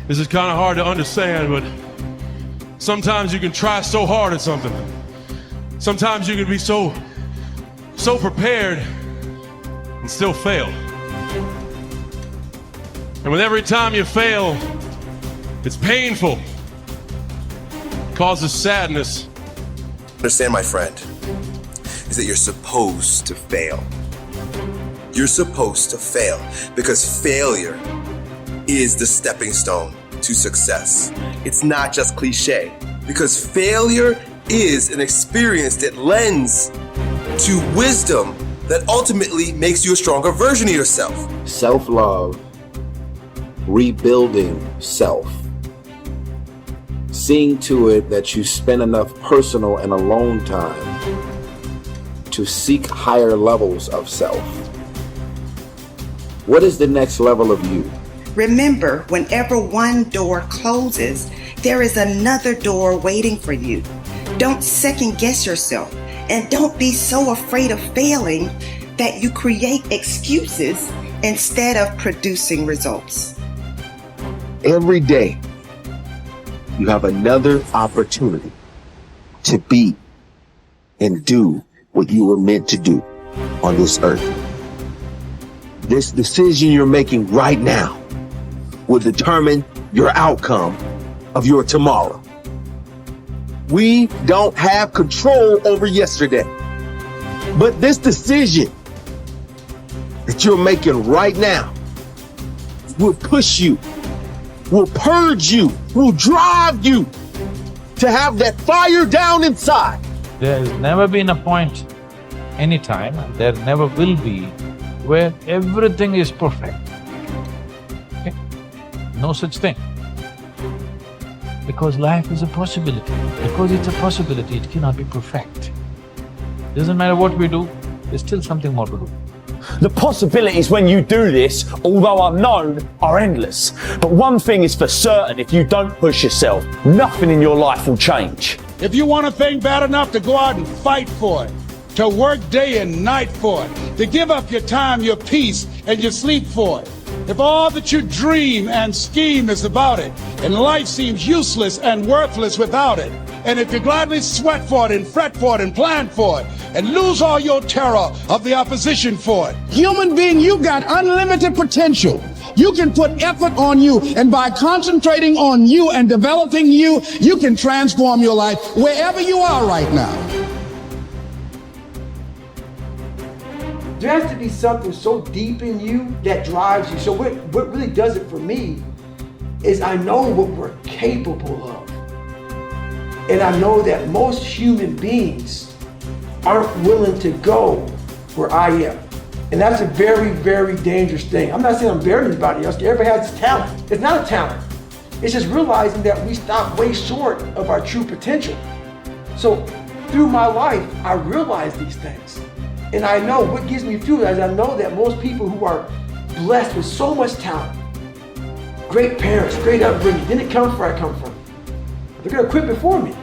This is kind of hard to understand, but sometimes you can try so hard at something. Sometimes you can be so prepared and still fail. And with every time you fail, it's painful. It causes sadness. Understand, my friend, is that you're supposed to fail. You're supposed to fail because failure is the stepping stone to success. It's not just cliche, because failure is an experience that lends to wisdom that ultimately makes you a stronger version of yourself. Self-love, rebuilding self, seeing to it that you spend enough personal and alone time to seek higher levels of self. What is the next level of you? Remember, whenever one door closes, there is another door waiting for you. Don't second guess yourself, and don't be so afraid of failing that you create excuses instead of producing results. Every day, you have another opportunity to be and do what you were meant to do on this earth. This decision you're making right now will determine your outcome of your tomorrow. We don't have control over yesterday, but this decision that you're making right now will push you, will purge you, will drive you to have that fire down inside. There's never been a point, anytime, and there never will be, where everything is perfect. Okay? No such thing. Because life is a possibility. Because it's a possibility, it cannot be perfect. Doesn't matter what we do, there's still something more to do. The possibilities when you do this, although unknown, are endless. But one thing is for certain, if you don't push yourself, nothing in your life will change. If you want a thing bad enough to go out and fight for it, to work day and night for it, to give up your time, your peace, and your sleep for it, if all that you dream and scheme is about it, and life seems useless and worthless without it, and if you gladly sweat for it and fret for it and plan for it, and lose all your terror of the opposition for it. Human being, you got unlimited potential. You can put effort on you, and by concentrating on you and developing you, you can transform your life wherever you are right now. There has to be something so deep in you that drives you. So what really does it for me is I know what we're capable of. And I know that most human beings aren't willing to go where I am. And that's a very, very dangerous thing. I'm not saying I'm better than anybody else. Everybody has this talent. It's not a talent. It's just realizing that we stop way short of our true potential. So through my life, I realize these things. And I know what gives me fuel is I know that most people who are blessed with so much talent, great parents, great upbringing, didn't come where I come from. They're gonna quit before me.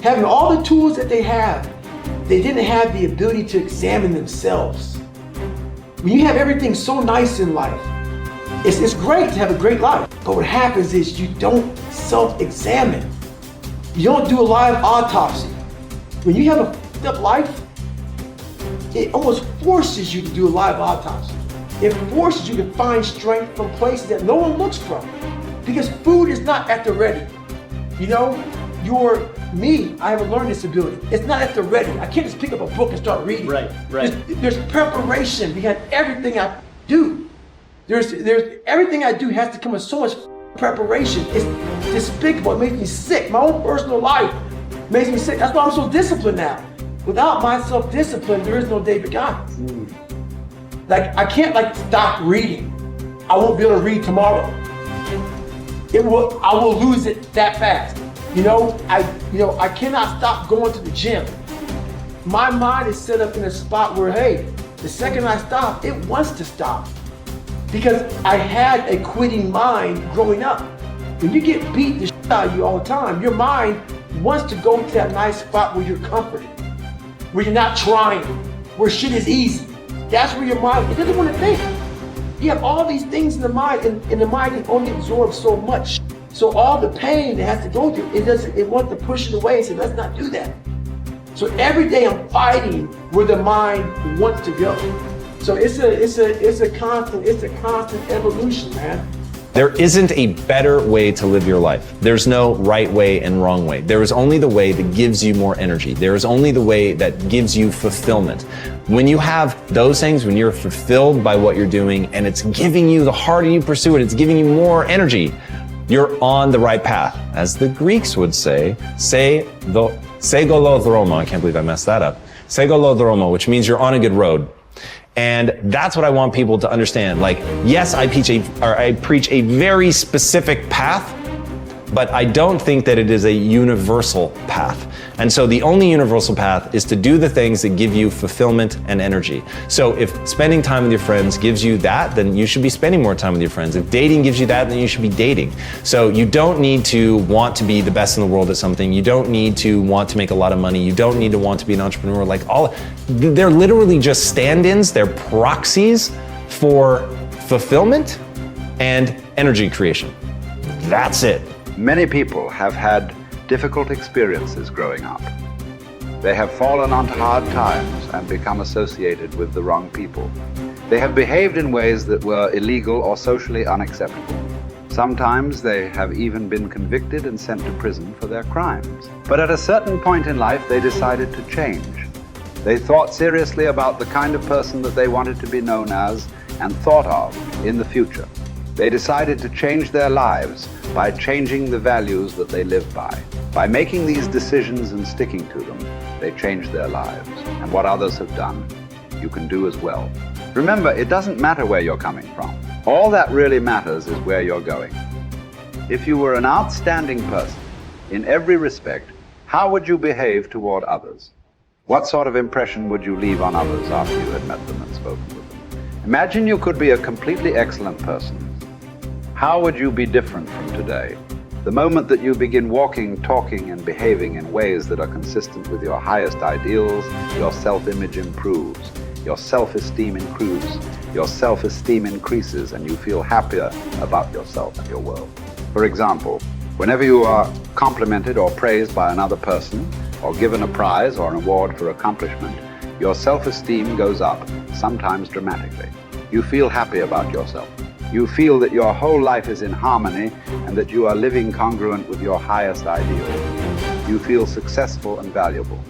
Having all the tools that they have, they didn't have the ability to examine themselves. When you have everything so nice in life, it's great to have a great life. But what happens is you don't self-examine. You don't do a live autopsy. When you have a fucked up life, it almost forces you to do a live autopsy. It forces you to find strength from places that no one looks from. Because food is not at the ready. You know, I have a learning disability. It's not at the ready. I can't just pick up a book and start reading. Right. There's preparation behind everything I do. There's everything I do has to come with so much preparation. It's despicable. It makes me sick. My own personal life makes me sick. That's why I'm so disciplined now. Without my self-discipline, there is no David Goggins. Like, I can't stop reading. I won't be able to read tomorrow. I will lose it that fast. I cannot stop going to the gym. My mind is set up in a spot where, hey, the second I stop, it wants to stop. Because I had a quitting mind growing up. When you get beat the shit out of you all the time, your mind wants to go to that nice spot where you're comforted, where you're not trying, where shit is easy. That's where your mind, it doesn't want to think. You have all these things in the mind, and the mind can only absorb so much. So all the pain it has to go through, it wants to push it away and say, let's not do that. So every day I'm fighting where the mind wants to go. So it's a constant evolution, man. There isn't a better way to live your life. There's no right way and wrong way. There is only the way that gives you more energy. There is only the way that gives you fulfillment. When you have those things, when you're fulfilled by what you're doing and it's giving you, the harder you pursue it, it's giving you more energy, you're on the right path. As the Greeks would say, segolodromo, I can't believe I messed that up. Segolodromo, which means you're on a good road. And that's what I want people to understand. Like, yes, I preach a very specific path, but I don't think that it is a universal path. And so the only universal path is to do the things that give you fulfillment and energy. So if spending time with your friends gives you that, then you should be spending more time with your friends. If dating gives you that, then you should be dating. So you don't need to want to be the best in the world at something. You don't need to want to make a lot of money. You don't need to want to be an entrepreneur. They're literally just stand-ins. They're proxies for fulfillment and energy creation. That's it. Many people have had difficult experiences growing up. They have fallen onto hard times and become associated with the wrong people. They have behaved in ways that were illegal or socially unacceptable. Sometimes they have even been convicted and sent to prison for their crimes. But at a certain point in life, they decided to change. They thought seriously about the kind of person that they wanted to be known as and thought of in the future. They decided to change their lives by changing the values that they live by. By making these decisions and sticking to them, they changed their lives. And what others have done, you can do as well. Remember, it doesn't matter where you're coming from. All that really matters is where you're going. If you were an outstanding person in every respect, how would you behave toward others? What sort of impression would you leave on others after you had met them and spoken with them? Imagine you could be a completely excellent person. How would you be different from today? The moment that you begin walking, talking, and behaving in ways that are consistent with your highest ideals, your self-image improves, your self-esteem improves, your self-esteem increases, and you feel happier about yourself and your world. For example, whenever you are complimented or praised by another person, or given a prize or an award for accomplishment, your self-esteem goes up, sometimes dramatically. You feel happy about yourself. You feel that your whole life is in harmony and that you are living congruent with your highest ideal. You feel successful and valuable.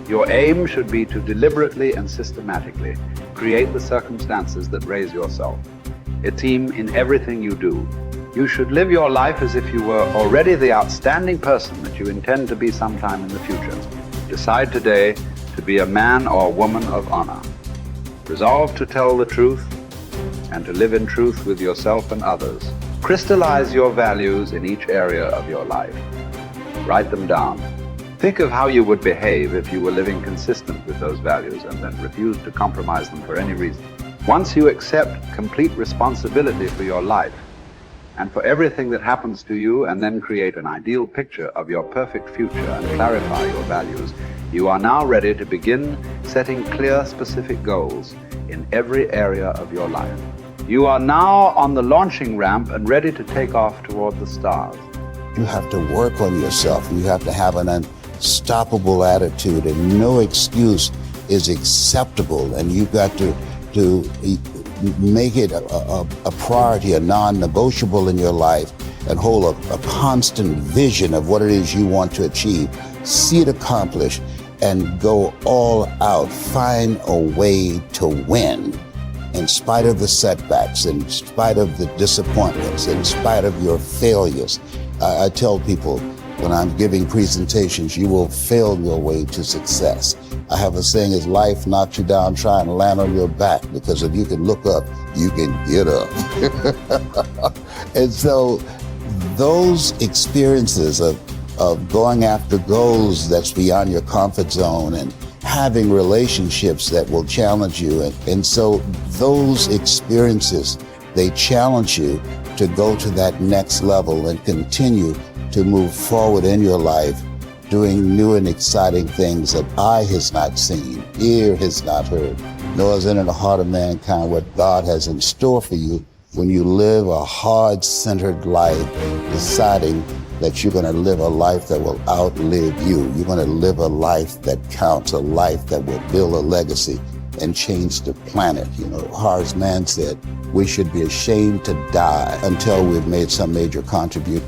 Your aim should be to deliberately and systematically create the circumstances that raise yourself. Esteem in everything you do. You should live your life as if you were already the outstanding person that you intend to be sometime in the future. Decide today to be a man or woman of honor. Resolve to tell the truth and to live in truth with yourself and others. Crystallize your values in each area of your life. Write them down. Think of how you would behave if you were living consistent with those values and then refused to compromise them for any reason. Once you accept complete responsibility for your life and for everything that happens to you, and then create an ideal picture of your perfect future and clarify your values, you are now ready to begin setting clear, specific goals in every area of your life. You are now on the launching ramp and ready to take off toward the stars. You have to work on yourself. You have to have an unstoppable attitude, and no excuse is acceptable. And you've got to make it a priority, a non-negotiable in your life, and hold a constant vision of what it is you want to achieve. See it accomplished and go all out. Find a way to win. In spite of the setbacks, in spite of the disappointments, in spite of your failures. I tell people when I'm giving presentations, you will fail your way to success. I have a saying, is life knocks you down, try and land on your back, because if you can look up, you can get up. And so those experiences of going after goals that's beyond your comfort zone and having relationships that will challenge you. And so those experiences, they challenge you to go to that next level and continue to move forward in your life, doing new and exciting things that eye has not seen, ear has not heard, nor is it in the heart of mankind what God has in store for you when you live a heart-centered life, deciding that you're going to live a life that will outlive you. You're going to live a life that counts, a life that will build a legacy and change the planet. You know, Horace Mann said, we should be ashamed to die until we've made some major contribution